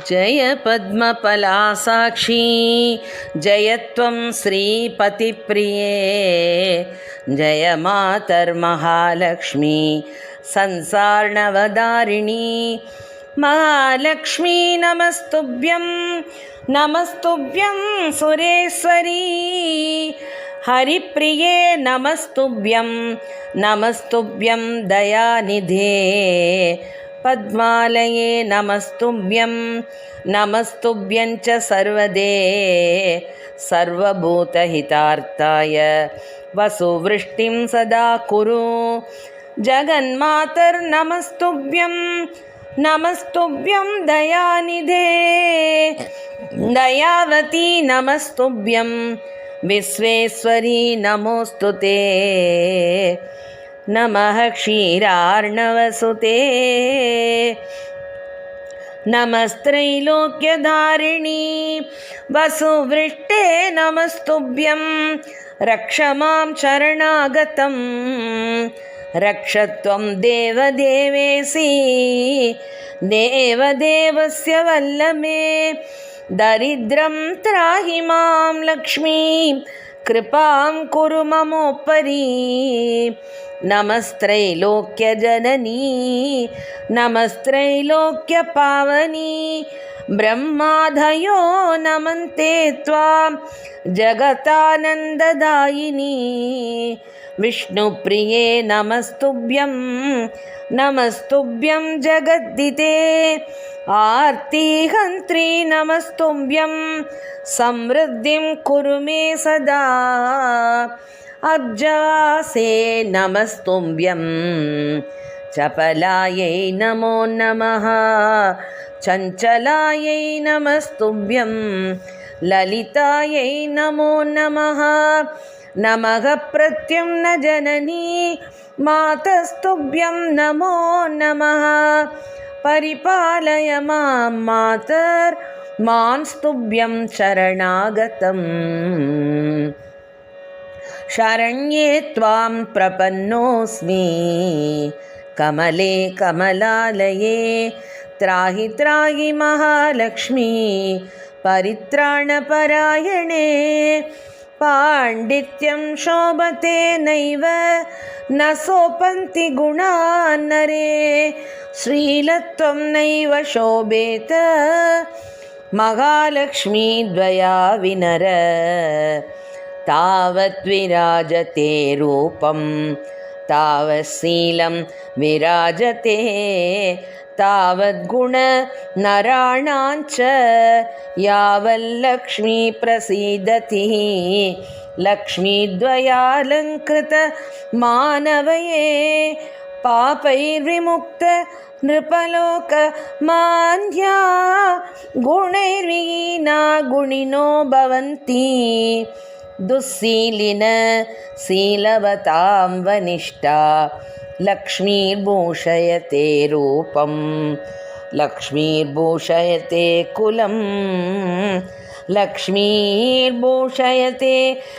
जय पद्मपलासाक्षी जय त्वं श्रीपतिप्रिये जय मातर्महालक्ष्मी संसारनवदारिणी महालक्ष्मी नमस्तुभ्यं नमस्तुभ्यं सुरेश्वरी हरिप्रिये नमस्तुभ्यं नमस्तुभ्यं दयानिधे पद्मालये नमस्तुभ्यं नमस्तुभ्यं च सर्वदे सर्वभूतहितार्थाय वसुवृष्टिं सदा कुरु जगन्मातर्नमस्तुभ्यं नमस्तुभ्यं दयानिधे दयावती नमस्तुभ्यं विश्वेश्वरी नमोस्तुते नमः क्षीरार्णवसुते नमस्त्रैलोक्यधारिणी वसुवृष्टे नमस्तुभ्यं रक्ष मां शरणागतं रक्ष त्वं देवदेवेसि देवदेवस्य वल्लमे दरिद्रं त्राहि मां लक्ष्मीं कृपां कुरु ममोपरि नमस्त्रैलोक्यजननी नमस्त्रैलोक्यपावनी ब्रह्मादयो नमन्ते त्वां जगतानन्ददायिनी विष्णुप्रिये नमस्तुभ्यं नमस्तुभ्यं जगद्दिते आर्तिहन्त्री नमस्तुभ्यं समृद्धिं कुरु मे सदा अब्जवासे नमस्तुभ्यं चपलायै नमो नमः चञ्चलायै नमस्तुभ्यं ललितायै नमो नमः नमः प्रत्युम्न जननी मातस्तुभ्यं नमो नमः परिपालय मां मातर्मांस्तुभ्यं शरणागतम् शरण्ये त्वां प्रपन्नोऽस्मि कमले कमलालये त्राहि त्राहि महालक्ष्मी परित्राणपरायणे पाण्डित्यं शोभते नैव न सोपन्ति गुणान् नरे श्रीलत्वं नैव शोभेत महालक्ष्मी द्वया विनर तावत् विराजते रूपं तावत् विराजते तावद्गुण नराणाञ्च यावल्लक्ष्मी प्रसीदति लक्ष्मीद्वयालङ्कृत मानवये पापैर्विमुक्त नृपलोक मान्या गुणैर्विहीना गुणिनो भवन्ति दुःशीलिन शीलवतां वनिष्ठा लक्ष्मीर्भूषयते रूपं लक्ष्मीर्भूषयते कुलं लक्ष्मीर्भूषयते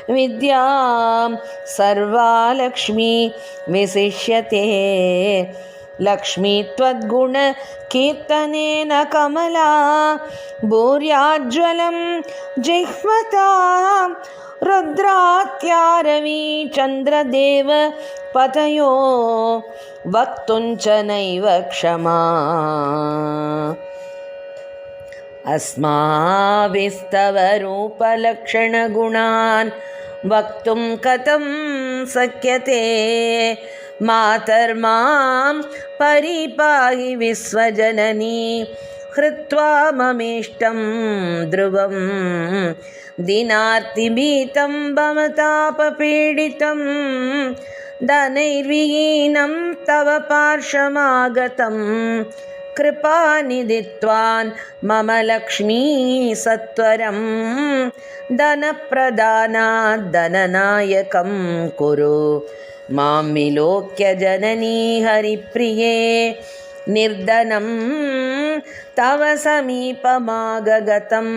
विद्यां सर्वा लक्ष्मी विशिष्यते लक्ष्मी त्वद्गुण कीर्तनेन कमला भूर्याज्वलं जिह्वतां रुद्रात्यारवी चन्द्रदेव पतयो वक्तुं च नैव क्षमा अस्माभिस्तव रूपलक्षणगुणान् वक्तुं कथं शक्यते मातर्मां परिपाहि विश्वजननी हृत्वा ममेष्टं ध्रुवं दीनार्तिभीतं भवतापपीडितं धनैर्विहीनं तव पार्श्वमागतं कृपानिधित्वान् मम लक्ष्मी सत्वरं धनप्रदानात् धननायकं कुरु मां विलोक्य जननी हरिप्रिये निर्धनं तव समीपमागतं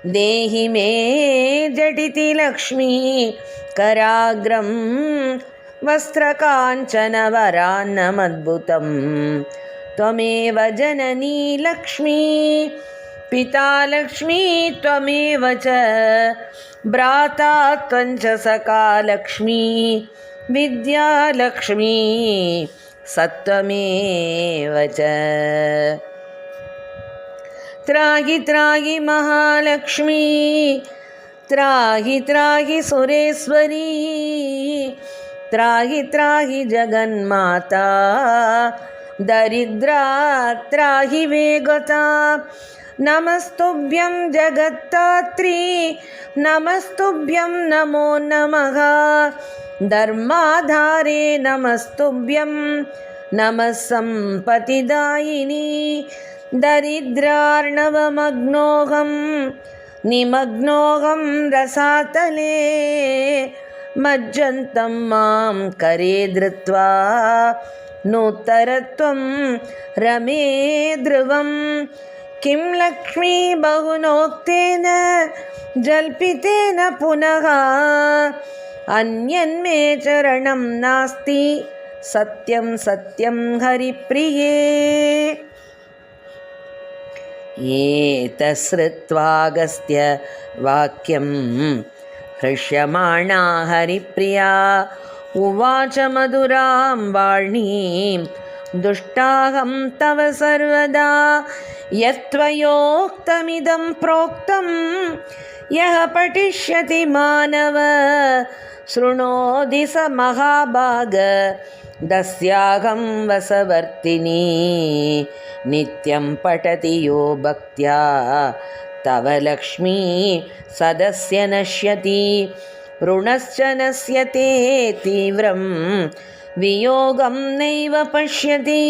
देहि मे झटिति लक्ष्मी कराग्रं वस्त्रकाञ्चनवरान्नमद्भुतं त्वमेव जननी लक्ष्मी पिता लक्ष्मी त्वमेव च भ्राता त्वञ्च सखा लक्ष्मी विद्या लक्ष्मी सत्त्वमेव च। त्राहि त्राहि महालक्ष्मी त्राहि त्राहि सुरेश्वरी त्राहि त्राहि जगन्माता दरिद्रा त्राहि वेगता। नमस्तुभ्यं जगत्तात्री नमस्तुभ्यं नमो नमः धर्माधारे नमस्तुभ्यं नमः सम्पत्तिदायिनी। दरिद्रार्णवमग्नोऽहं निमग्नोऽहं रसातले मज्जन्तं मां करे धृत्वा नूत्तरत्वं रमे ध्रुवं। किं लक्ष्मी बहुनोक्तेन जल्पितेन पुनः अन्यन्मे चरणं नास्ति सत्यं सत्यं हरिप्रिये। एतश्रुत्वागस्त्य वाक्यं हृष्यमाणा हरिप्रिया उवाच मधुरां वाणीं दुष्टाहं तव सर्वदा यत्त्वयोक्तमिदं प्रोक्तं यः पठिष्यति मानव शृणोति स महाभाग दस्याहं वसवर्तिनी नित्यं पठति यो भक्त्या तव लक्ष्मी सदस्य नश्यति ऋणश्च नश्यते तीव्रं वियोगं नैव पश्यति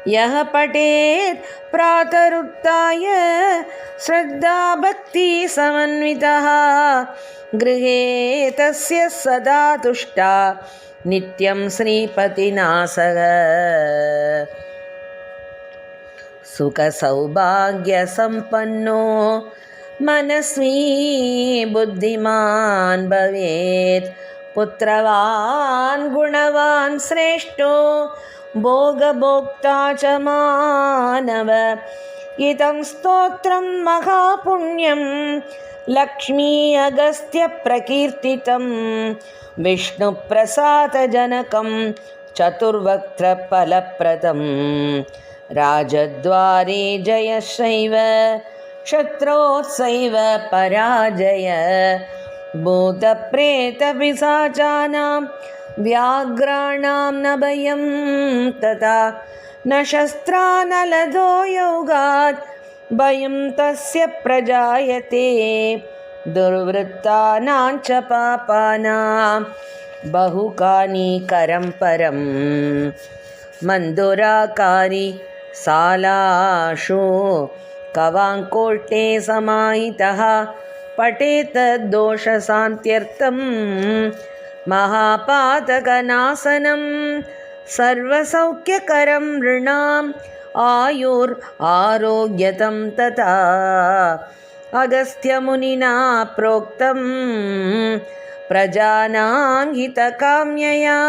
यः पठेत् प्रातरुत्थाय श्रद्धा भक्ति समन्वितः गृहे तस्य सदा तुष्टा नित्यं श्रीपतिना सह सुखसौभाग्यसम्पन्नो मनस्वी बुद्धिमान् भवेत् पुत्रवान् गुणवान् श्रेष्ठो भोगभोक्ता च मानव। इदं स्तोत्रं महापुण्यं लक्ष्मी अगस्त्य प्रकीर्तितं विष्णुप्रसादजनकं चतुर्वक्त्रफलप्रदम्। राजद्वारे जयश्चैव शत्रोत्सैव पराजय भूतप्रेतपिशाचानां व्याघ्राणां न भयं तथा न शस्त्रानलदो योगात् भयं तस्य प्रजायते दुर्वृत्तानां च पापानां बहुहानिकरं परम्। मन्दुराकारी सालाशु कवाङ्कोष्ठे समाहितः पठेत् दोषशान्त्यर्थं महापातकनाशनं सर्वसौख्यकरं नृणाम् आयुरारोग्यतं तथा अगस्त्यमुनिना प्रोक्तं प्रजानां हितकाम्यया।